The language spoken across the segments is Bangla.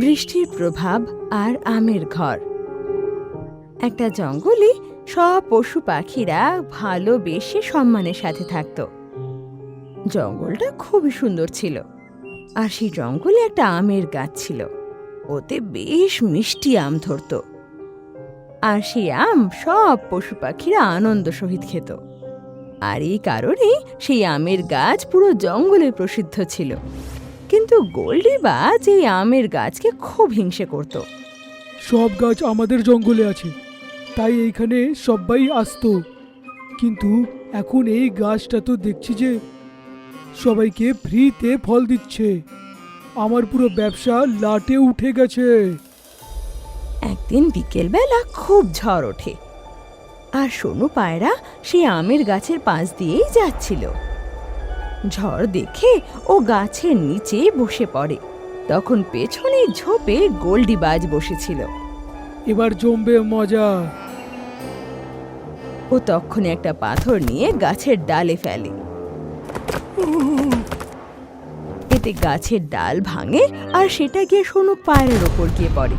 বৃষ্টির প্রভাব আর আমের ঘর। একটা জঙ্গলে সব পশু পাখিরা ভালোবেসে সম্মানের সাথে থাকত। জঙ্গলটা খুবই সুন্দর ছিল, আর সেই জঙ্গলে একটা আমের গাছ ছিল। ওতে বেশ মিষ্টি আম ধরত, আর সেই আম সব পশু পাখিরা আনন্দ সহিত খেত। আর এই কারণে সেই আমের গাছ পুরো জঙ্গলে প্রসিদ্ধ ছিল। কিন্তু গোল্ডিবাজ এই আমের গাছকে খুব হিংসে করত। সব গাছ আমাদের জঙ্গলে আছে, তাই এইখানে সবাই আসতো, কিন্তু এখন এই গাছটা তো দেখছি যে সবাইকে ফ্রিতে ফল দিচ্ছে। আমার পুরো ব্যবসা লাটে উঠে গেছে। একদিন বিকেলবেলা খুব ঝড় ওঠে, আর সোনু পায়রা সেই আমের গাছের পাশ দিয়েই যাচ্ছিল। ঝড় দেখে ও গাছের নিচে বসে পড়ে। তখন পেছনে ঝোপে গোল্ডিবাজ বসেছিল। এবার জমবে মজা। ও তখনই একটা পাথর নিয়ে গাছের ডালে ফেলে। এতে গাছের ডাল ভাঙে, আর সেটা গিয়ে সোনু পায়রার ওপর গিয়ে পড়ে।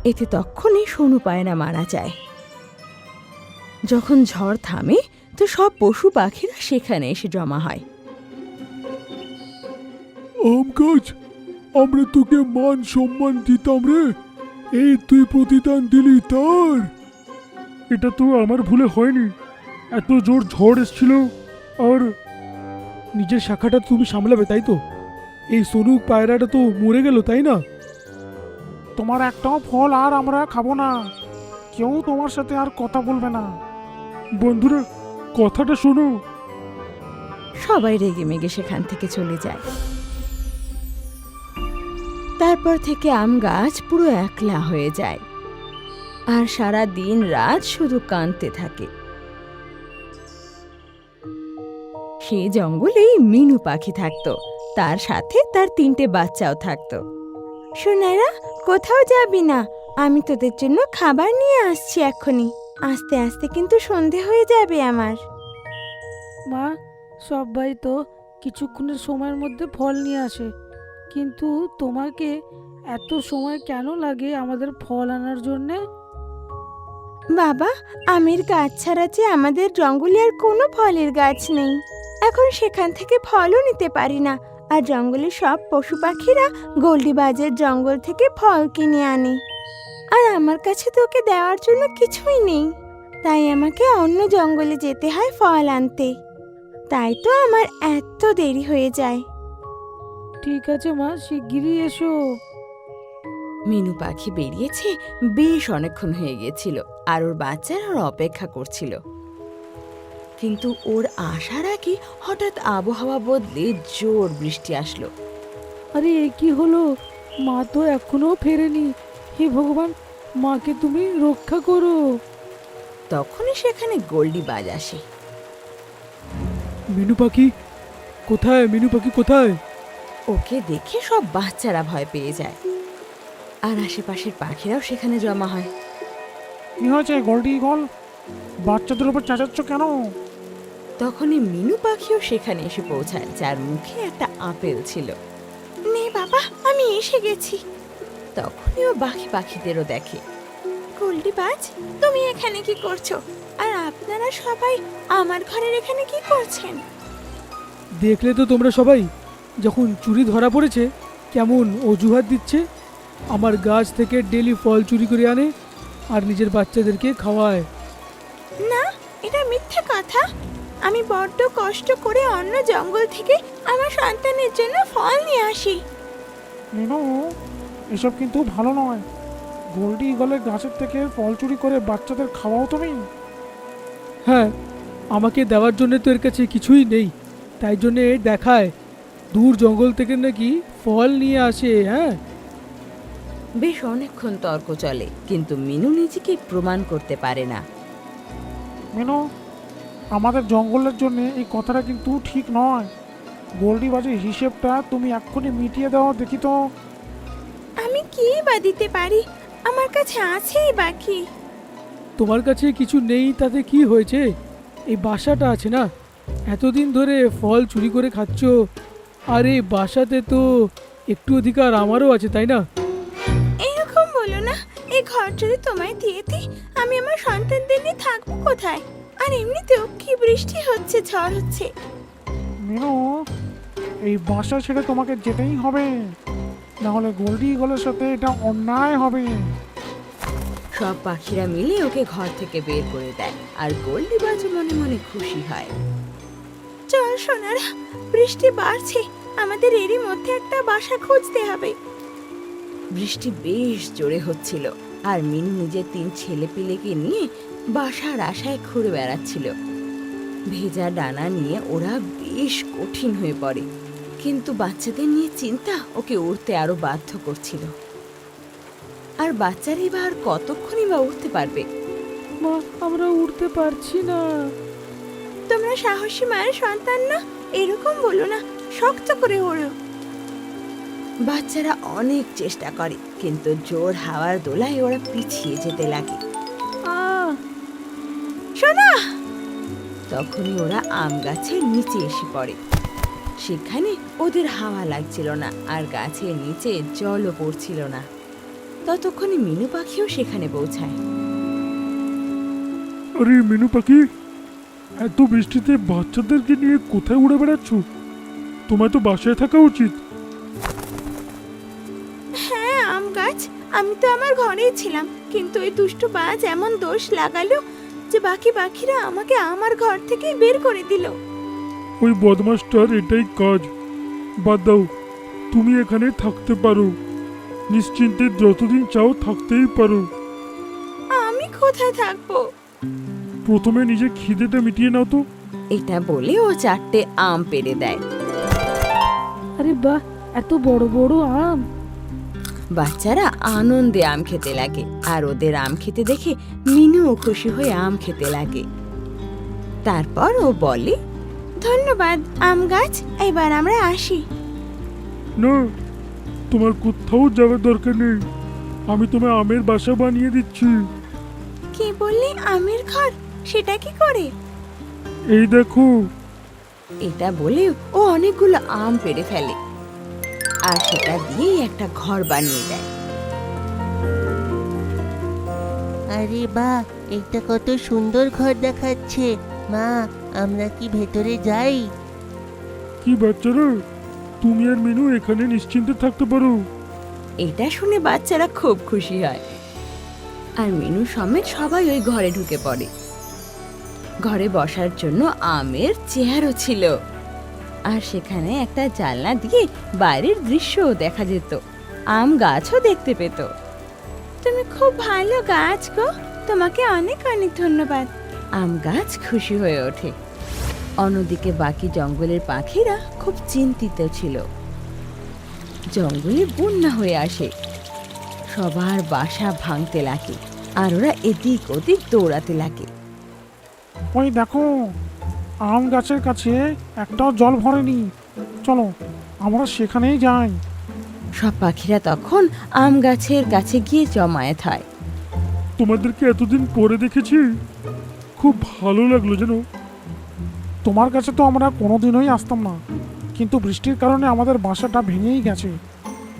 এতে তখনই সোনু পায়রা মারা যায়। যখন ঝড় থামে তো সব পশু পাখিরা সেখানে এসে জমা হয়। আম গাছ, আমরা তোকে মান সম্মান দিতাম রে, এই তুই প্রতিদান দিলি তার। এটা তো আমার ভুলে হয়নি। এত জোর ঝড় এসেছিল, আর নিজের শাখাটা তুমি সামলাবে, তাই তো? এই সোনু পায়রাটা তো মরে গেল, তাই না? তোমার একটাও ফল আর আমরা খাবো না। কেউ তোমার সাথে আর কথা বলবে না। বন্ধুরা, কথাটা শোনো। সবাই রেগে মেগে সেখান থেকে চলে যায়। তারপর থেকে আম গাছ পুরো একলা হয়ে যায়, আর সারা দিন রাত শুধু কাঁদতে থাকে। সেই জঙ্গলেই মিনু পাখি থাকতো, তার সাথে তার 3টে বাচ্চাও থাকতো। সোনারা, কোথাও যাবি না, আমি তোদের জন্য খাবার নিয়ে আসছি এক্ষুনি। আস্তে আস্তে কিন্তু সন্ধে হয়ে যাবে আমার। মা, সবাই তো কিছুক্ষণের সময়ের মধ্যে ফল নিয়ে আসে, কিন্তু তোমাকে এত সময় কেন লাগে আমাদের ফল আনার জন্যে? বাবা, আমের গাছ ছাড়া যে আমাদের জঙ্গলে আর কোনো ফলের গাছ নেই। এখন সেখান থেকে ফলও নিতে পারি না, আর জঙ্গলের সব পশু পাখিরা গোল্ডিবাজের জঙ্গল থেকে ফল কিনে আনে, আর আমার কাছে তোকে দেওয়ার জন্য কিছুই নেই। তাই আমাকে অন্য জঙ্গলে যেতে হয় ফল আনতে। তাই তো আমার এত দেরি হয়ে যায়। ঠিক আছে মা, শিগগিরই এসো। মিনু পাখি বেরিয়েছে বেশ অনেকক্ষণ হয়ে গিয়েছিল, আর ওর বাচ্চারা ওর অপেক্ষা করছিল। কিন্তু ওর আসার আগে হঠাৎ আবহাওয়া বদলে জোর বৃষ্টি আসলো। আরে এ কি হলো? মা তো এখনো ফেরেনি। হে ভগবান, মাকে তুমি রক্ষা করো। তখনই সেখানে গোল্ডিবাজ আসে। মিনু পাখি কোথায়? মিনু পাখি কোথায়? ওকে দেখে সব বাচ্চারা ভয় পেয়ে যায়, আর আশেপাশের পাখিরাও সেখানে জমা হয়। কি হয়েছে গোল্ডি গল? বাচ্চাদের উপর চেঁচাচ্ছ কেন? তখনই মিনু পাখিও সেখানে এসে পৌঁছায়, যার মুখে একটা আপেল ছিল। নে বাবা, আমি এসে গেছি। তখনই ও বাকি পাখিদেরও দেখে। গোল্ডিবাজ, তুমি এখানে কি করছো? আর আপনারা সবাই আমার ঘরের এখানে কি করছেন? দেখলে তো তোমরা সবাই, যখন চুরি ধরা পড়েছে কেমন অজুহাত দিচ্ছে। আমার গাছ থেকে ডেলি ফল চুরি করে আনে আর নিজের বাচ্চাদেরকে খাওয়ায়। না, এটা মিথ্যে কথা। আমি বড্ড কষ্ট করে অন্য জঙ্গল থেকে আমার সন্তানের জন্য ফল নিয়ে আসি। মিনু, এসব কিন্তু ভালো নয়। গোল্ডি ইগলের গাছের থেকে ফল চুরি করে বাচ্চাদের খাওয়াও তুমি? হ্যাঁ, আমাকে দেওয়ার জন্য তো এর কাছে কিছুই নেই, তাই জন্যে দেখায় দূর জঙ্গল থেকে নাকি ফল নিয়ে আসে। হ্যাঁ, বেশ অনেকক্ষণ তর্ক চলে, কিন্তু মিনু নিজেকে প্রমাণ করতে পারে না। মিনু, আমাদের জঙ্গলের জন্য এই কথাটা কিন্তু ঠিক নয়। গোল্ডি বাজে হিসেবটা তুমি এক্ষুনি মিটিয়ে দাও দেখি তো। আমি কি বা দিতে পারি? আমার কাছে আছেই বাকি। তোমার কাছে কিছু নেই তাতে কি হয়েছে? এই বাসাটা আছে না, এতদিন ধরে ফল চুরি করে খাচ্ছ, আর এই বাসাতে তো একটু অধিকার আমারও আছে, তাই না? এরকম বলো না, এই ঘর যদি তোমায় দিয়ে দিই, আমি আমার সন্তানদের নিয়ে থাকবো কোথায়? আর এমনিতেও কি বৃষ্টি হচ্ছে, ঝড় হচ্ছে। মিনু, এই বাসা ছেড়ে তোমাকে যেতেই হবে, নাহলে গোল্ডি ইগলের সাথে এটা অন্যায় হবে। সব পাখিরা মিলে ওকে ঘর থেকে বের করে দেয়, আর গোল্ডি বাজু মনে মনে খুশি হয়। চল সোনারা, বৃষ্টি বাড়ছে, আমাদের এরই মধ্যে একটা বাসা খুঁজতে হবে। বৃষ্টি বেশ জোরে হচ্ছিল, আর মিনু নিজের 3 ছেলে পিলেকে নিয়ে বাসার আশায় ঘুরে বেড়াচ্ছিল। ভেজা ডানা নিয়ে ওরা বেশ কঠিন হয়ে পড়ে, কিন্তু বাচ্চাদের নিয়ে চিন্তা ওকে উড়তে আরো বাধ্য করছিল। আর বাচ্চারা এবার কতক্ষণই বা উঠতে পারবে? মা, আমরা উঠতে পারছি না। তোমরা সাহসী মায়ের সন্তান না, এরকম বলো না, শক্ত করে ওড়ো। বাচ্চারা অনেক চেষ্টা করে, কিন্তু জোর হাওয়ার দোলায় ওরা পিছিয়ে যেতে লাগে। শোনা, তখনই ওরা আম গাছের নিচে এসে পড়ে। সেখানে ওদের হাওয়া লাগছিল না, আর গাছের নিচে জলও পড়ছিল না। ততক্ষণে মিনু পাখিও সেখানে পৌঁছায়। আরে মিনু পাখি, এত বৃষ্টিতে বাচ্চাদেরকে নিয়ে কোথায় উড়ে বেড়াচ্ছ? তোমার তো বাসায় থাকা উচিত। হ্যাঁ আম গাছ, আমি তো আমার ঘরেই ছিলাম, কিন্তু ওই দুষ্টু বাজ এমন দোষ লাগালো যে বাকি পাখিরা আমাকে আমার ঘর থেকে বের করে দিল। ওই বদমাসটার এটাই কাজ। বাদ দাও, তুমি এখানে থাকতে পারো, নিশ্চিন্তে যতদিন চাও থাকতেই পারো। আমি কোথায় থাকবো? প্রথমে নিজে খিদেটা মিটিয়ে নাও তো। এটা বলে ও 4টে আম পেড়ে দেয়। আরে বাহ, এত বড় বড় আম! বাচ্চারা আনন্দে আম খেতে লাগে, আর ওদের আম খেতে দেখে মিনুও খুশি হয়ে আম খেতে লাগে। তারপর ও বলে, ধন্যবাদ আম গাছ, এবার আমরা আসি। না, তোমার কোথাও যাওয়ার দরকার নেই, আমি তোমায় আমের বাসা বানিয়ে দিচ্ছি। কি বললি, আমের ঘর? সেটা কি করে? এই দেখো। এটা বলে ও অনেকগুলো আম পেড়ে ফেলে, আর সেটা দিয়েই একটা ঘর বানিয়ে দেয়। আরে বাহ, এটা কত সুন্দর ঘর দেখাচ্ছে। মা, আমরা কি ভেতরে যাই? কি বাচ্চারা, তুমি আর মিনু এখানে নিশ্চিন্তে থাকতে পারো। এটা শুনে বাচ্চারা খুব খুশি হয়, আর মিনু সমেত সবাই ওই ঘরে ঢুকে পড়ে। ঘরে বসার জন্য আমের চেয়ারও ছিল, আর সেখানে একটা জানলা দিয়ে বাইরের দৃশ্যও দেখা যেত। আম গাছও দেখতে পেত। তুমি খুব ভালো গাছ গো, তোমাকে অনেক অনেক ধন্যবাদ। আম গাছ খুশি হয়ে ওঠে। অন্যদিকে বাকি জঙ্গলের পাখিরা খুব চিন্তিত ছিল। জঙ্গলে বন্যা হয়ে আসে, সবার বাসা ভাঙতে লাগে, আর ওরা এদিক ওদিক দৌড়াতে লাগে। ওই দেখো, আম গাছের কাছে একটাও জল ভরেনি, চলো আমরা সেখানেই যাই। সব পাখিরা তখন আম গাছের কাছে গিয়ে জমায়েত হয়। তোমাদেরকে এতদিন পরে দেখেছি, খুব ভালো লাগলো জানো। তোমার কাছে তো আমরা কোনোদিনই আসতাম না, কিন্তু বৃষ্টির কারণে আমাদের বাসাটা ভেঙেই গেছে।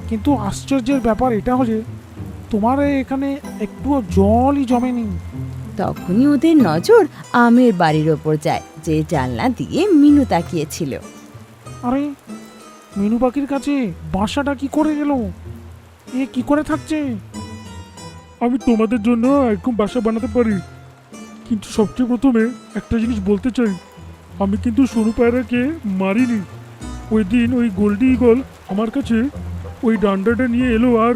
কিন্তু আশ্চর্যের ব্যাপার এটা হচ্ছে, তোমার এখানে একটুও জলই জমেনি। তখনই ওদের নজর আমের বাড়ির ওপর যায়, যে জানলা দিয়ে মিনু তাকিয়েছিল। আরে, মিনু পাখির কাছে বাসাটা কি করে গেল? এ কি করে থাকছে? আমি তোমাদের জন্য এরকম বাসা বানাতে পারি, কিন্তু সবচেয়ে প্রথমে একটা জিনিস বলতে চাই, আমি কিন্তু সোনু পায়রাকে মারিনি। ওই দিন ওই গোল্ডি ঈগল আমার কাছে ওই ডান্ডাটা নিয়ে এলো, আর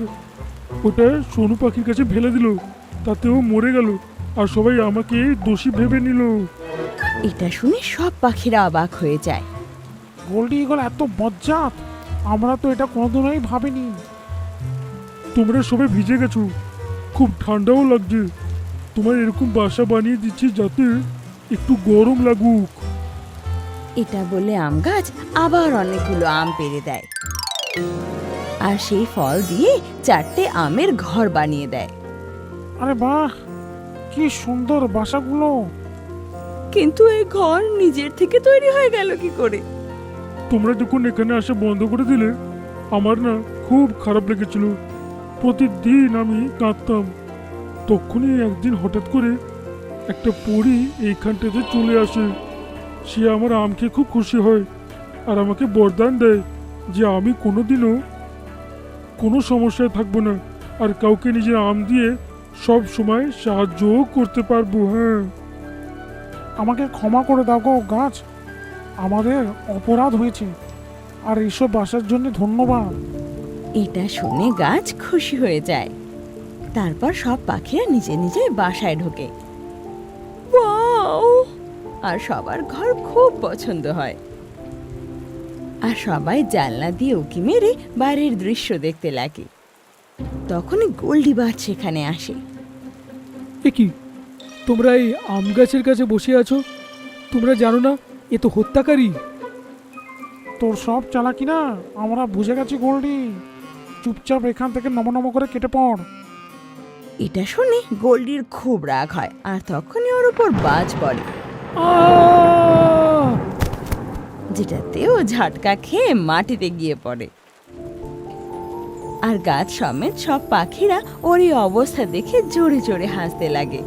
ওটা সোনু পাখির কাছে ফেলে দিল, তাতে ও মরে গেল, আর সবাই আমাকে দোষী ভেবে নিল। এটা শুনে সব পাখিরা অবাক হয়ে যায়। গোল্ডি ঈগল এত বজ্জাত, আমরা তো এটা কোনোদিনই ভাবিনি। তোমরা সবাই ভিজে গেছো, খুব ঠান্ডাও লাগছে, তোমার এরকম বাসা বানিয়ে দিচ্ছি যাতে একটু গরম লাগুক। এটা বলে আম গাছ আবার অনেকগুলো আম পেড়ে দেয়, আর সেই ফল দিয়ে 4টে আমের ঘর বানিয়ে দেয়। আরে বাহ, কি সুন্দর বাসাগুলো! কিন্তু এই ঘর নিজের থেকে তৈরি হয়ে গেল কি করে? তোমরা যখন এখানে আসা বন্ধ করে দিলে আমার না খুব খারাপ লেগেছিল। প্রতিদিন আমি কাঁদতাম। তখনই একদিন হঠাৎ করে একটা পরী এইখানটাতে চলে আসে। সে আমার আম খেয়ে খুব খুশি হয় আর আমাকে বরদান দেয় যে আমি কোনোদিনও কোনো সমস্যায় থাকবো না আর কাউকে নিজের আম দিয়ে সব সময় সাহায্যও করতে পারবো। হ্যাঁ, আমাকে ক্ষমা করে দাও গো গাছ, আমাদের অপরাধ হয়েছে, আর এইসব বাসার জন্য ধন্যবাদ। এটা শুনে গাছ খুশি হয়ে যায়। তারপর সব পাখিরা নিজে নিজে বাসায় ঢোকে। ওয়াও! আর সবার ঘর খুব পছন্দ হয়। আর সবাই জানলা দিয়ে উঁকি মেরে বাইরের দৃশ্য দেখতে লাগে। তখনই গোল্ডি বাঘ সেখানে আসে। এ কি, তোমরা এই আম গাছের কাছে বসে আছো? তোমরা জানো না এ তো হত্যাকারী? তোর সব চালাকি না আমরা বুঝে গেছি গোল্ডি, চুপচাপ এখান থেকে নম করে কেটে পড়। এটা শুনে গোল্ডির খুব রাগ হয় আর তখনই ওর উপর বাজ পড়ে, আহ! যেটাতে ও ঝাটকা খেয়ে মাটিতে গিয়ে পড়ে। আর গাছ সমেত সব পাখিরা ওর এই অবস্থা দেখে জোরে জোরে হাসতে লাগে।